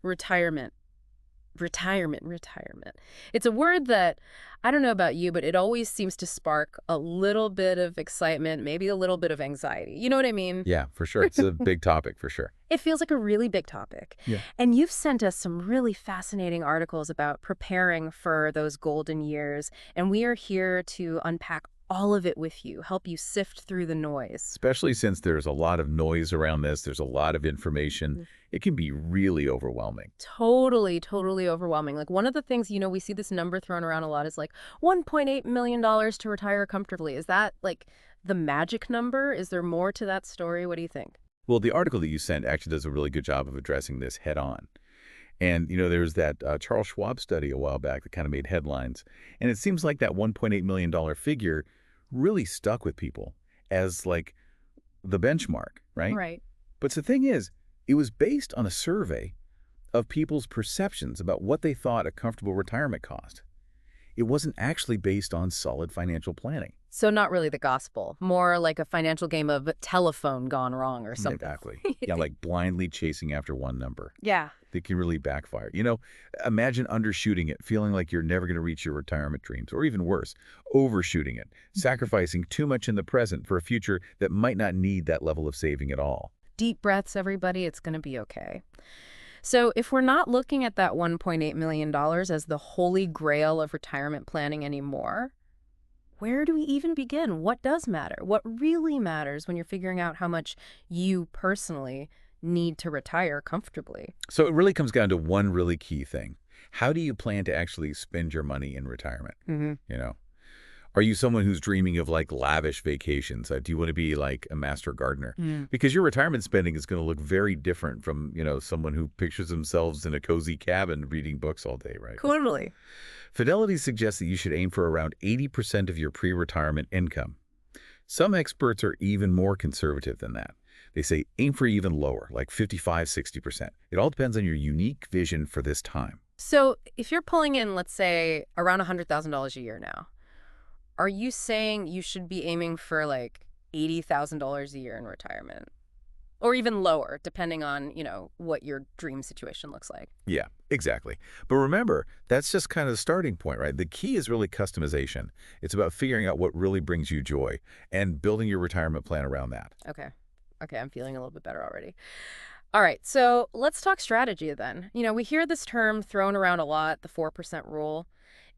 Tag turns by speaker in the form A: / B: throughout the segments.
A: Retirement. Retirement. It's a word that, I don't know about you, but it always seems to spark a little bit of excitement, maybe a little bit of anxiety. You know what I mean?
B: Yeah, for sure. It's a big topic for sure.
A: It feels like a really big topic.
B: Yeah.
A: And you've sent us some really fascinating articles about preparing for those golden years, and we are here to unpack all of it with you, help you sift through the noise.
B: Especially since there's a lot of noise around this, there's a lot of information. It can be really overwhelming.
A: Totally overwhelming. Like one of the things, we see this number thrown around a lot is like $1.8 million to retire comfortably. Is that like the magic number? Is there more to that story? What do you think?
B: Well, the article that you sent actually does a really good job of addressing this head on. And, there was that Charles Schwab study a while back that kind of made headlines. And it seems like that $1.8 million figure really stuck with people as like the benchmark, right?
A: Right.
B: But the thing is, it was based on a survey of people's perceptions about what they thought a comfortable retirement cost. It wasn't actually based on solid financial planning.
A: So not really the gospel, more like a financial game of telephone gone wrong or something.
B: Exactly. Yeah, like blindly chasing after one number.
A: Yeah.
B: That can really backfire. Imagine undershooting it, feeling like you're never going to reach your retirement dreams, or even worse, overshooting it, sacrificing too much in the present for a future that might not need that level of saving at all.
A: Deep breaths, everybody. It's going to be okay. So if we're not looking at that $1.8 million as the holy grail of retirement planning anymore, where do we even begin? What does matter? What really matters when you're figuring out how much you personally need to retire comfortably?
B: So it really comes down to one really key thing. How do you plan to actually spend your money in retirement? Are you someone who's dreaming of like lavish vacations? Do you want to be like a master gardener? Because your retirement spending is going to look very different from, someone who pictures themselves in a cozy cabin reading books all day, right?
A: Totally.
B: Fidelity suggests that you should aim for around 80% of your pre-retirement income. Some experts are even more conservative than that. They say aim for even lower, like 55, 60%. It all depends on your unique vision for this time.
A: So if you're pulling in, let's say, around $100,000 a year now, are you saying you should be aiming for like $80,000 a year in retirement? Or even lower, depending on, what your dream situation looks like.
B: Yeah, exactly. But remember, that's just kind of the starting point, right? The key is really customization. It's about figuring out what really brings you joy and building your retirement plan around that.
A: Okay, I'm feeling a little bit better already. All right, so let's talk strategy then. We hear this term thrown around a lot, the 4% rule.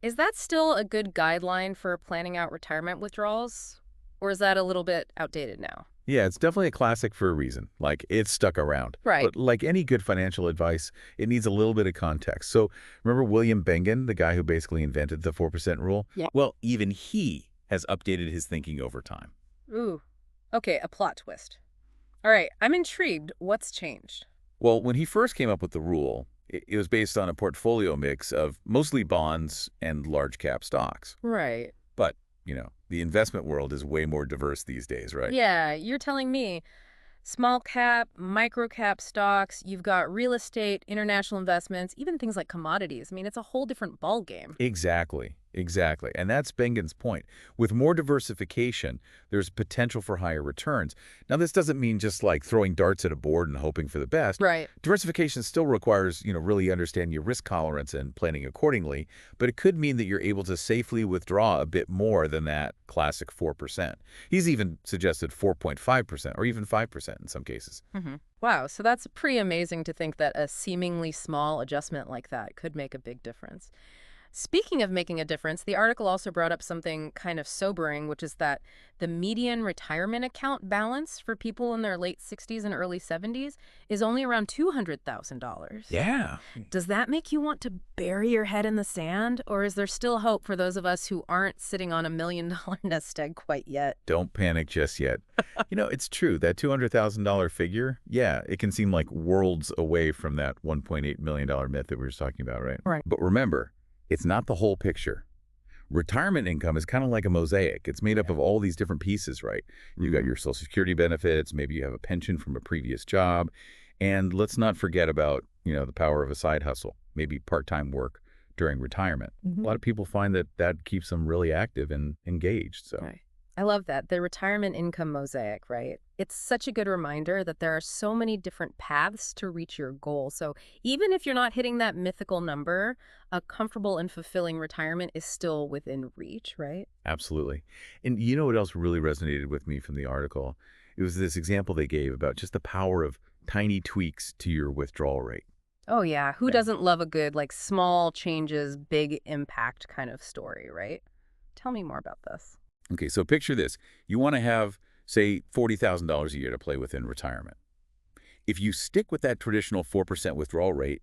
A: Is that still a good guideline for planning out retirement withdrawals? Or is that a little bit outdated now?
B: Yeah, it's definitely a classic for a reason. Like, it's stuck around.
A: Right.
B: But like any good financial advice, it needs a little bit of context. So remember William Bengen, the guy who basically invented the 4% rule?
A: Yeah.
B: Well, even he has updated his thinking over time.
A: Ooh, okay, a plot twist. All right, I'm intrigued. What's changed?
B: Well, when he first came up with the rule, it was based on a portfolio mix of mostly bonds and large cap stocks.
A: Right.
B: But, the investment world is way more diverse these days, right?
A: Yeah, you're telling me small cap, micro cap stocks, you've got real estate, international investments, even things like commodities. I mean, it's a whole different ballgame.
B: Exactly. And that's Bengen's point. With more diversification, there's potential for higher returns. Now, this doesn't mean just like throwing darts at a board and hoping for the best.
A: Right.
B: Diversification still requires, really understanding your risk tolerance and planning accordingly, but it could mean that you're able to safely withdraw a bit more than that classic 4%. He's even suggested 4.5% or even 5% in some cases.
A: Wow, so that's pretty amazing to think that a seemingly small adjustment like that could make a big difference. Speaking of making a difference, the article also brought up something kind of sobering, which is that the median retirement account balance for people in their late 60s and early 70s is only around $200,000.
B: Yeah.
A: Does that make you want to bury your head in the sand? Or is there still hope for those of us who aren't sitting on $1 million nest egg quite yet?
B: Don't panic just yet. It's true. That $200,000 figure, yeah, it can seem like worlds away from that $1.8 million myth that we were just talking about, right?
A: Right.
B: But remember, it's not the whole picture. Retirement income is kind of like a mosaic. It's made up of all these different pieces, right? You got your Social Security benefits, maybe you have a pension from a previous job, and let's not forget about, the power of a side hustle, maybe part-time work during retirement. A lot of people find that keeps them really active and engaged. So.
A: Right. I love that. The retirement income mosaic, right? It's such a good reminder that there are so many different paths to reach your goal. So even if you're not hitting that mythical number, a comfortable and fulfilling retirement is still within reach, right?
B: Absolutely. And you know what else really resonated with me from the article? It was this example they gave about just the power of tiny tweaks to your withdrawal rate.
A: Oh, yeah. Who
B: Yeah.
A: doesn't love a good, like, small changes, big impact kind of story, right? Tell me more about this.
B: Okay, so picture this. You want to have, say, $40,000 a year to play with in retirement. If you stick with that traditional 4% withdrawal rate,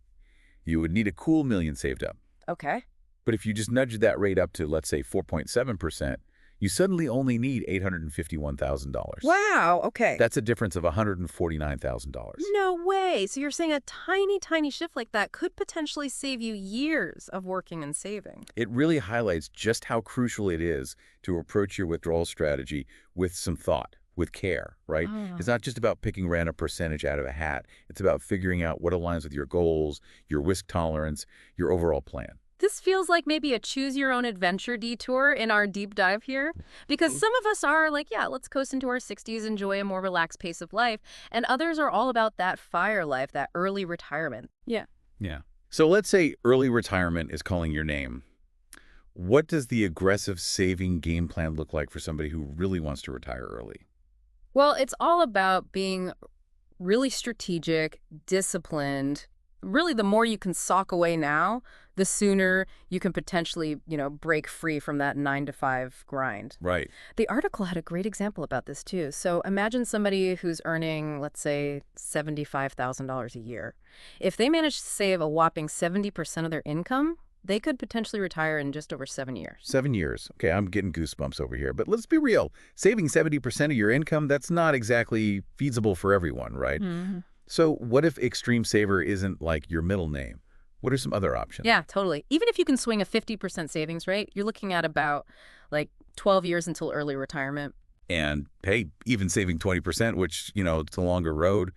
B: you would need a cool million saved up.
A: Okay.
B: But if you just nudge that rate up to, let's say, 4.7%, you suddenly only need $851,000.
A: Wow. Okay.
B: That's a difference of $149,000.
A: No way. So you're saying a tiny, tiny shift like that could potentially save you years of working and saving.
B: It really highlights just how crucial it is to approach your withdrawal strategy with some thought, with care, right?
A: Ah.
B: It's not just about picking random percentage out of a hat. It's about figuring out what aligns with your goals, your risk tolerance, your overall plan.
A: This feels like maybe a choose your own adventure detour in our deep dive here. Because some of us are like, yeah, let's coast into our 60s, enjoy a more relaxed pace of life. And others are all about that fire life, that early retirement. Yeah.
B: Yeah. So let's say early retirement is calling your name. What does the aggressive saving game plan look like for somebody who really wants to retire early?
A: Well, it's all about being really strategic, disciplined. Really, the more you can sock away now, the sooner you can potentially, break free from that 9 to 5 grind.
B: Right.
A: The article had a great example about this too. So imagine somebody who's earning, let's say, $75,000 a year. If they manage to save a whopping 70% of their income, they could potentially retire in just over 7 years.
B: 7 years. Okay, I'm getting goosebumps over here. But let's be real. Saving 70% of your income, that's not exactly feasible for everyone, right?
A: Mhm.
B: So what if extreme saver isn't like your middle name? What are some other options?
A: Yeah, totally. Even if you can swing a 50% savings rate, you're looking at about like 12 years until early retirement.
B: And hey, even saving 20%, which, it's a longer road,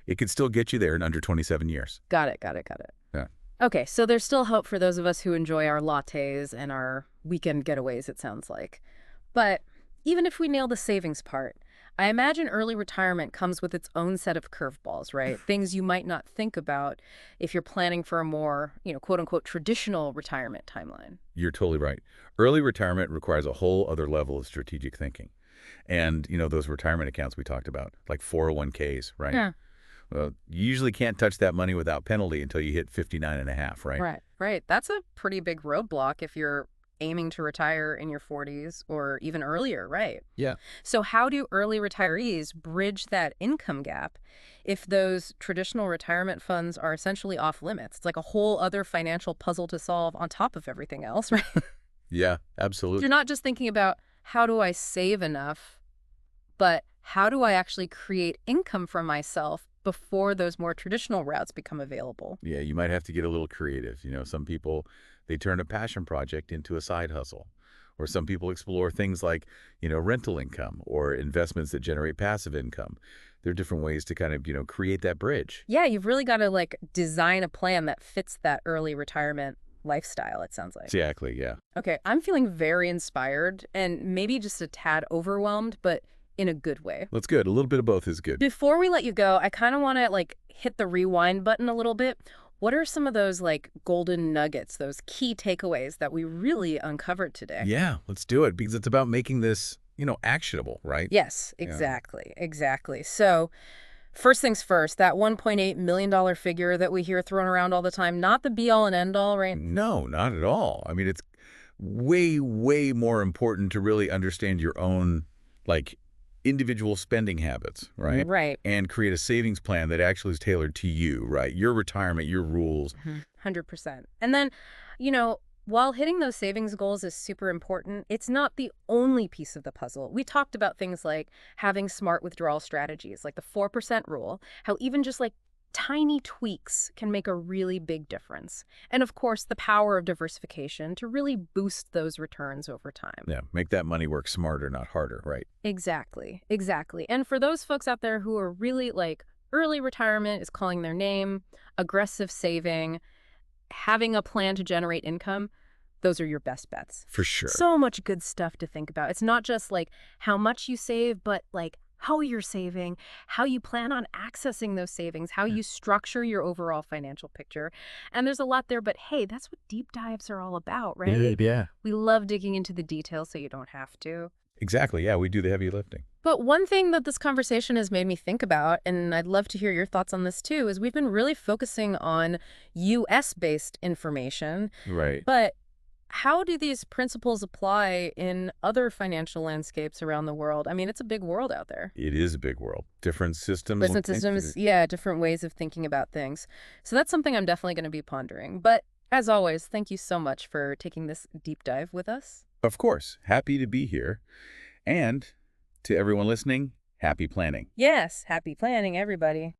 B: it could still get you there in under 27 years.
A: Got it, got it, got it.
B: Yeah.
A: Okay, so there's still hope for those of us who enjoy our lattes and our weekend getaways, it sounds like. But even if we nail the savings part, I imagine early retirement comes with its own set of curveballs, right? Things you might not think about if you're planning for a more, quote unquote, traditional retirement timeline.
B: You're totally right. Early retirement requires a whole other level of strategic thinking. And, those retirement accounts we talked about, like 401ks, right?
A: Yeah.
B: Well, you usually can't touch that money without penalty until you hit 59 and a half, right?
A: Right, right. That's a pretty big roadblock if you're aiming to retire in your 40s or even earlier, right?
B: Yeah.
A: So how do early retirees bridge that income gap if those traditional retirement funds are essentially off limits? It's like a whole other financial puzzle to solve on top of everything else, right?
B: Yeah, absolutely.
A: You're not just thinking about how do I save enough, but how do I actually create income for myself before those more traditional routes become available?
B: Yeah, you might have to get a little creative. Some people, they turn a passion project into a side hustle. Or some people explore things like, rental income or investments that generate passive income. There are different ways to kind of, create that bridge.
A: Yeah, you've really got to design a plan that fits that early retirement lifestyle, it sounds like.
B: Exactly, yeah.
A: Okay, I'm feeling very inspired and maybe just a tad overwhelmed, but in a good way.
B: That's good. A little bit of both is good.
A: Before we let you go, I kind of want to hit the rewind button a little bit. What are some of those golden nuggets, those key takeaways that we really uncovered today?
B: Yeah, let's do it because it's about making this, actionable, right?
A: Yes,
B: Yeah.
A: exactly, exactly. So first things first, that $1.8 million figure that we hear thrown around all the time, not the be all and end all, right?
B: No, not at all. I mean, it's way, way more important to really understand your own, individual spending habits, right?
A: Right.
B: And create a savings plan that actually is tailored to you, right? Your retirement, your rules.
A: 100%. And then, while hitting those savings goals is super important, it's not the only piece of the puzzle. We talked about things like having smart withdrawal strategies, like the 4% rule, how even just tiny tweaks can make a really big difference. And of course, the power of diversification to really boost those returns over time.
B: Yeah, make that money work smarter, not harder, right?
A: Exactly, exactly. And for those folks out there who are really early retirement is calling their name, aggressive saving, having a plan to generate income, those are your best bets.
B: For sure.
A: So much good stuff to think about. It's not just like how much you save, but like how you're saving, how you plan on accessing those savings, how
B: Yeah.
A: you structure your overall financial picture. And there's a lot there, but hey, that's what deep dives are all about, right?
B: Yeah.
A: We love digging into the details so you don't have to.
B: Exactly. Yeah, we do the heavy lifting.
A: But one thing that this conversation has made me think about, and I'd love to hear your thoughts on this too, is we've been really focusing on US-based information,
B: Right.
A: but how do these principles apply in other financial landscapes around the world? I mean, it's a big world out there.
B: It is a big world. Different systems.
A: Different systems, yeah, different ways of thinking about things. So that's something I'm definitely going to be pondering. But as always, thank you so much for taking this deep dive with us.
B: Of course. Happy to be here. And to everyone listening, happy planning.
A: Yes, happy planning, everybody.